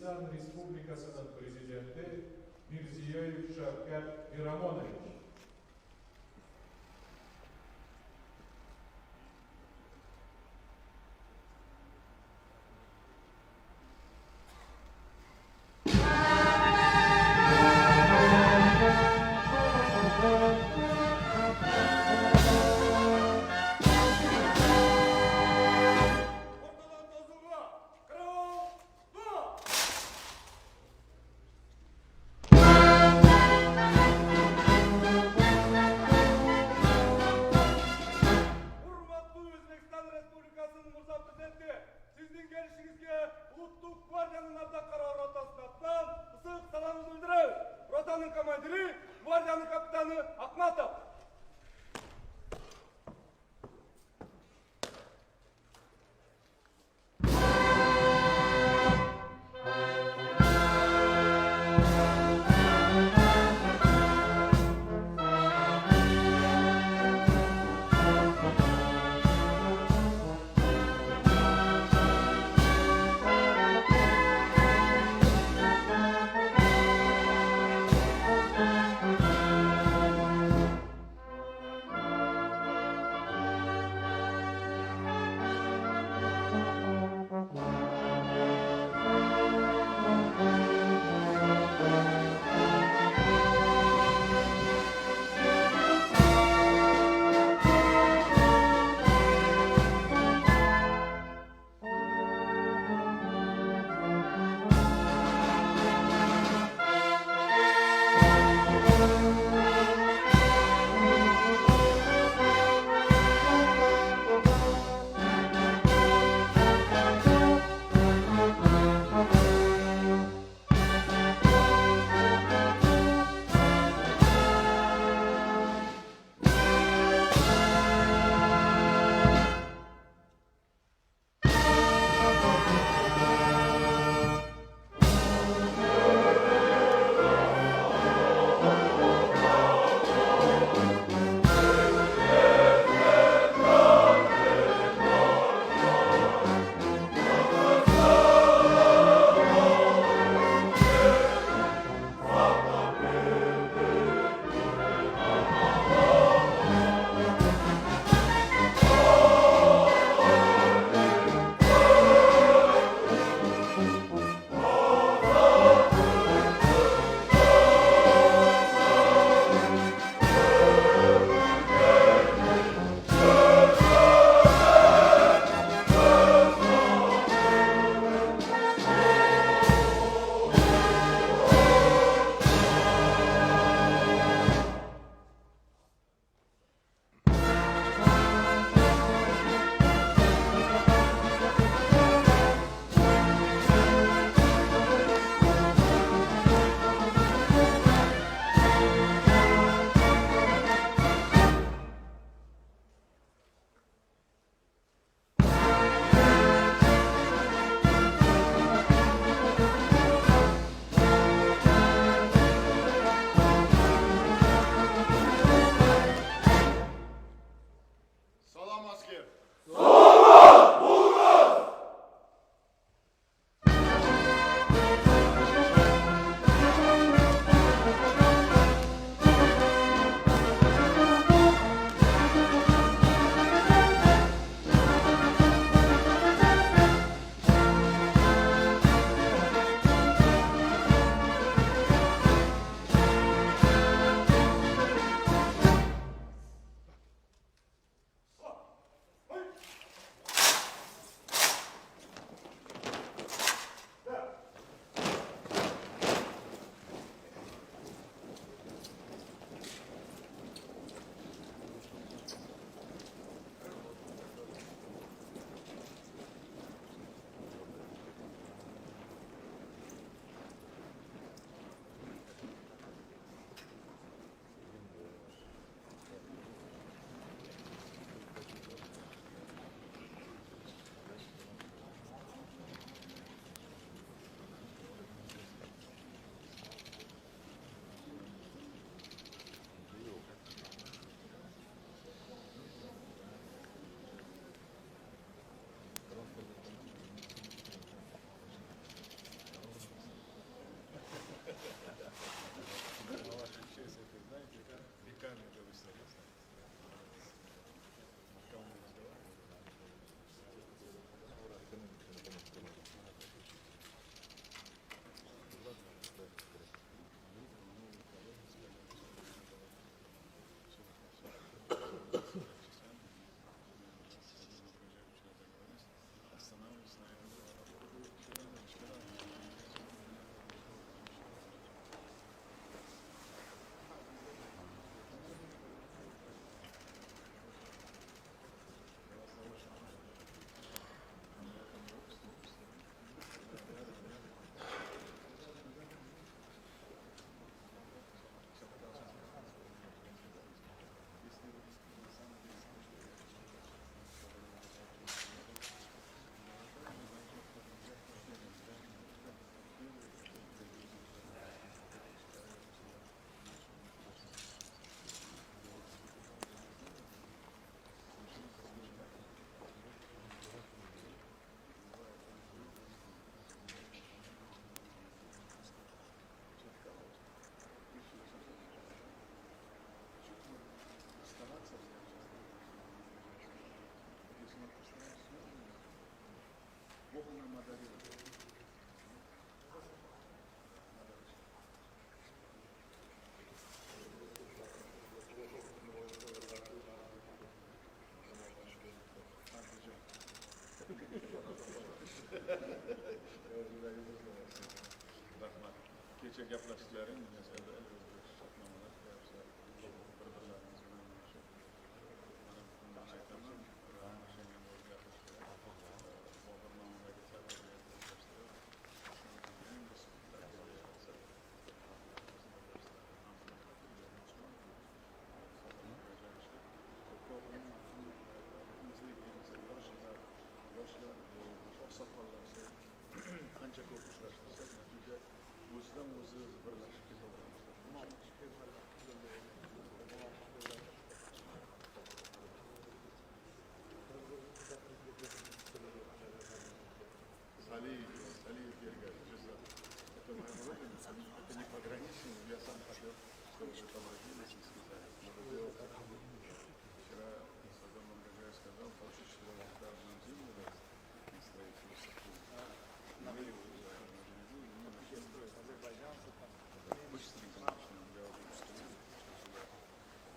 Өзбекстан Республикасының президенті Мирзиёев Шавкат Мирамонович. Sizin gelişinizde Ulusal Gvardiyanın Ardakara rotasına atılan ısık salamı bildirir. Rotanın komandiri, Gvardiyanın kapitanı Akmatov. Kecha gaplashishlaring mesela shartnomalar qilyapsa bir-birlaringiz bilan mana shu mana bundan aytaman o'shanga o'zgartirish kerak bobirnomadagi talablarga o'zgartirib yoshlar oqsoqollar qancha ko'p ishlashtirsak natija o'zidan o'zi birlashib ketaveramiz. Салиев Гергаш, это моя родина, это не пограничник, я сам хотел, чтобы вы там родились и сказали. Вчера Садам Мангажай сказал, больше 4 гектаров на землю на строительство. Быстренько начнем делать быстрее, что сюда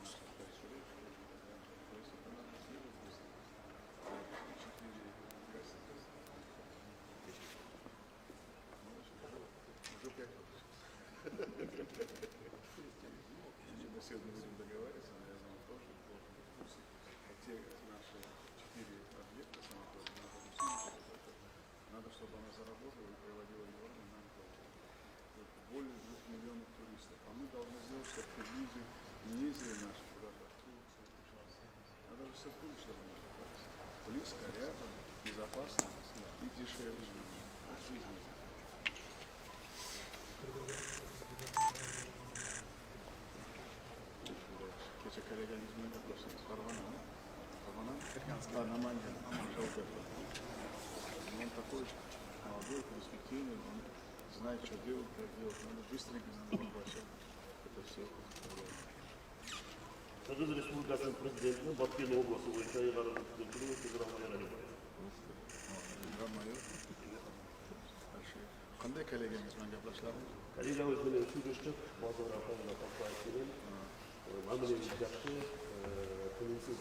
наши пришли, то есть это надо сделать быстро. 4 красоты. Уже 5 лет. Мы сегодня будем договариваться, наверное, тоже должен быть курс. Те наши 4 объекта санатория, надо, чтобы она заработала и приводила Европу на более 2 миллионов туристов. А мы должны сделать, чтобы туристы не ездили наши куда-то. Надо же все круто, чтобы мы оказались. Близко, рядом, безопасно и дешевле жизни. Kecha kollegangiz bilan gaplashdik. Farg'ona, Namangan, Shavkat. Он такой молодой, перспективный, он знает, что делать, как делать. Надо быстренько на новом площадке это все устроить. Qirg'iz Respublikasi Prezidenti Botken oblasti bo'yicha yig'ilib o'tkazilgan programmalar Qanday kollegangiz bilan gaplashdingiz? kollegamiz bilan uchrashdik, bozor aholiga topshiriq kerak. Ma'muriyat yaxshi, tinimsiz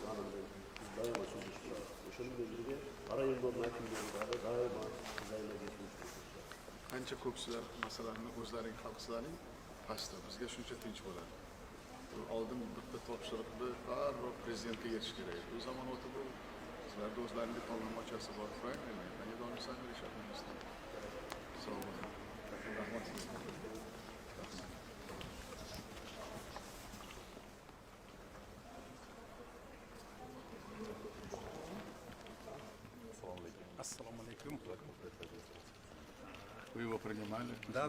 doimo surishtiradi. O'shaning birga Arayendor vakillari doimo bizlarga Qancha ko'pchilar masalani o'zlaring hal qilsaling, pastda bizga shuncha tinch bo'ladi. Oldin bitta topshiriqni baribir prezidentga yetish kerak. Bu zamon o'tib sizlarda o'zlaringizga tollanmachasi bor, правильно? Они должны сами решать на месте. Sağ olun. Rahmat sizga. Ассаламу алейкум. Вы его принимали? Да,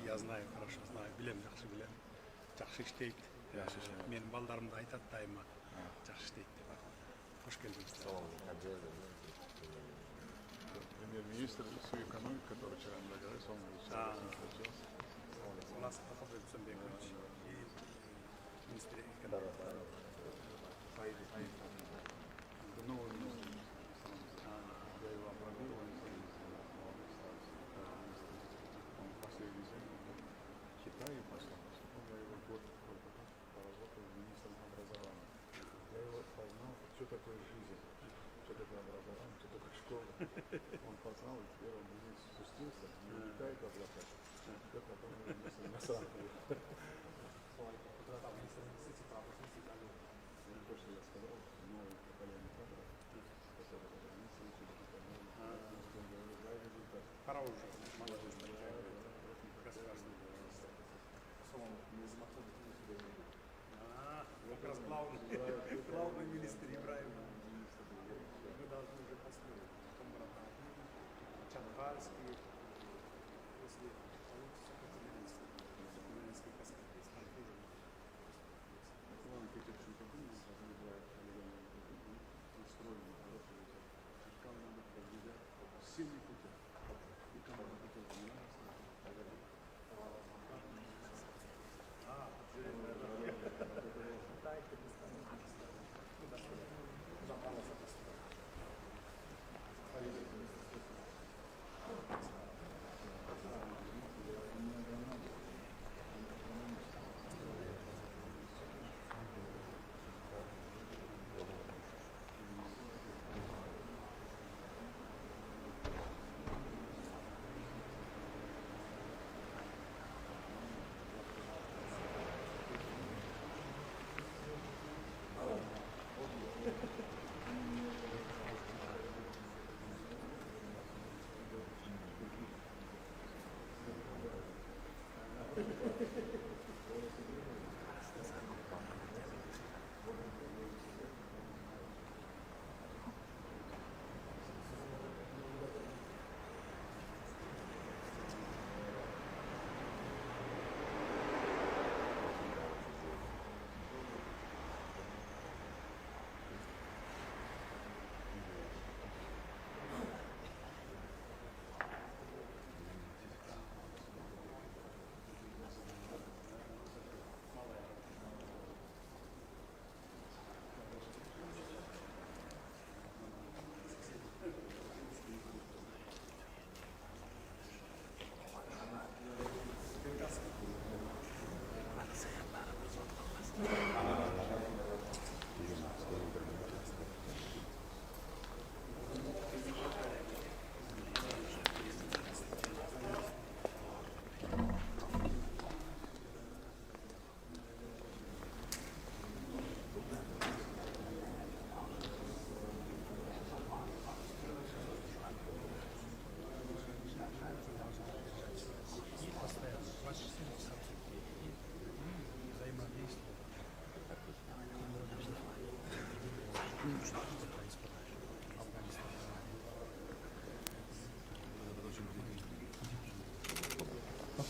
я знаю, хорошо знаю. Билем, жақсы билем. Жақсы іштейді. Менің балдарымды айтады дайыма. Жақсы іштейді деп. Қош келдіңіздер. Премьер-министр всю экономику, который вчера наговорился, он сейчас. У нас Ахмед Сумбекович и министр экономики. Новый министр. Я его обробил, он последний день в Китае послал. Я его год поработал министром образования. Я его познал, что такое жизнь, что такое образование, что такое школа. Он познал, и теперь он здесь спустился, не летает в облаках. Я потом на самом деле. То, что я сказал, новое поколение кадров, которые они слышали, результат. Пора уже. Государственный. Как раз главный министр Ибраим. Мы должны уже построить. Потом Чанхальский, если получится, то Тюменский паспорт. Там тоже. Ладно, какие-то шутки, устроены, хорошие. Шишкам надо продвигать сильный путь. И команда хотела заниматься.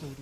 Ошол